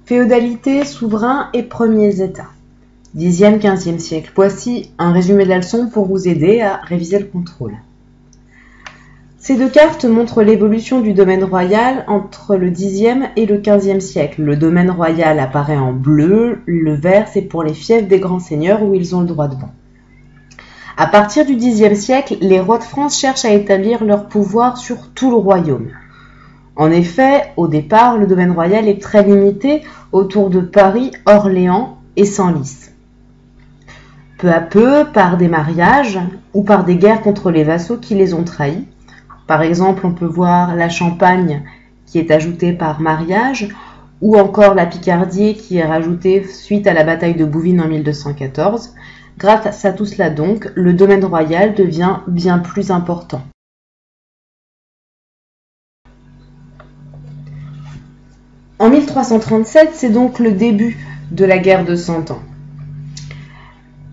Féodalité, souverain et premiers États. 10e, 15e siècle. Voici un résumé de la leçon pour vous aider à réviser le contrôle. Ces deux cartes montrent l'évolution du domaine royal entre le 10e et le 15e siècle. Le domaine royal apparaît en bleu, le vert c'est pour les fiefs des grands seigneurs où ils ont le droit de ban. À partir du 10e siècle, les rois de France cherchent à établir leur pouvoir sur tout le royaume. En effet, au départ, le domaine royal est très limité autour de Paris, Orléans et Senlis. Peu à peu, par des mariages ou par des guerres contre les vassaux qui les ont trahis, par exemple, on peut voir la Champagne qui est ajoutée par mariage, ou encore la Picardie qui est rajoutée suite à la bataille de Bouvines en 1214. Grâce à tout cela donc, le domaine royal devient bien plus important. En 1337, c'est donc le début de la guerre de 100 ans.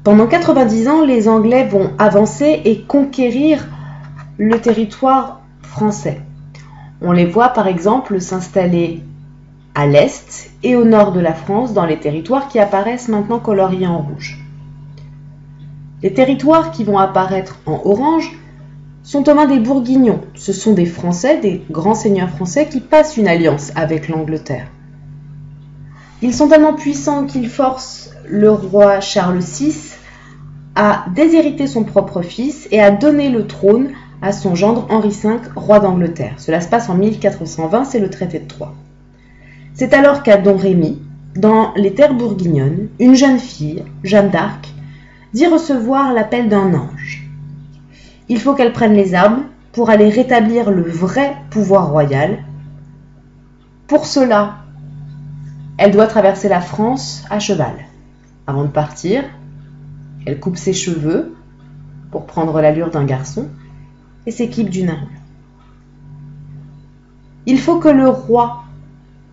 Pendant 90 ans, les Anglais vont avancer et conquérir le territoire français. On les voit par exemple s'installer à l'est et au nord de la France dans les territoires qui apparaissent maintenant coloriés en rouge. Les territoires qui vont apparaître en orange sont aux mains des Bourguignons. Ce sont des Français, des grands seigneurs français qui passent une alliance avec l'Angleterre. Ils sont tellement puissants qu'ils forcent le roi Charles VI à déshériter son propre fils et à donner le trône à son gendre Henri V, roi d'Angleterre. Cela se passe en 1420, c'est le traité de Troyes. C'est alors qu'à Domrémy, dans les terres bourguignonnes, une jeune fille, Jeanne d'Arc, dit recevoir l'appel d'un ange. Il faut qu'elle prenne les armes pour aller rétablir le vrai pouvoir royal. Pour cela, elle doit traverser la France à cheval. Avant de partir, elle coupe ses cheveux pour prendre l'allure d'un garçon et s'équipe d'une armure. Il faut que le roi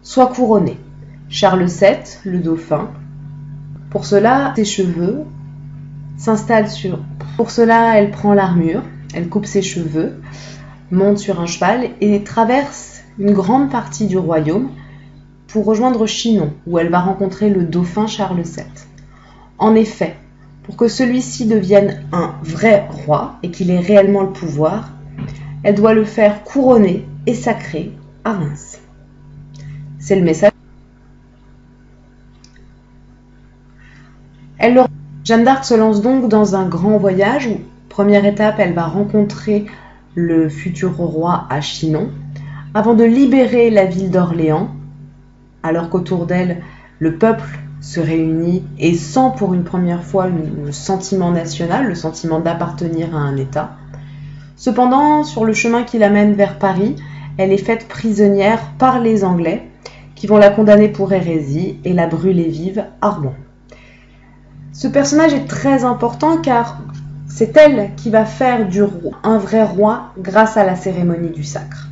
soit couronné. Charles VII, le dauphin. Pour cela, ses cheveux s'installent sur... Pour cela, elle prend l'armure, elle coupe ses cheveux, monte sur un cheval et traverse une grande partie du royaume pour rejoindre Chinon, où elle va rencontrer le dauphin Charles VII. En effet, pour que celui-ci devienne un vrai roi et qu'il ait réellement le pouvoir, elle doit le faire couronner et sacrer à Reims. C'est le message. Jeanne d'Arc se lance donc dans un grand voyage où, première étape, elle va rencontrer le futur roi à Chinon, avant de libérer la ville d'Orléans, alors qu'autour d'elle, le peuple se réunit et sent pour une première fois le sentiment national, le sentiment d'appartenir à un État. Cependant, sur le chemin qui l'amène vers Paris, elle est faite prisonnière par les Anglais qui vont la condamner pour hérésie et la brûler vive à Rouen. Ce personnage est très important car c'est elle qui va faire du roi un vrai roi grâce à la cérémonie du sacre.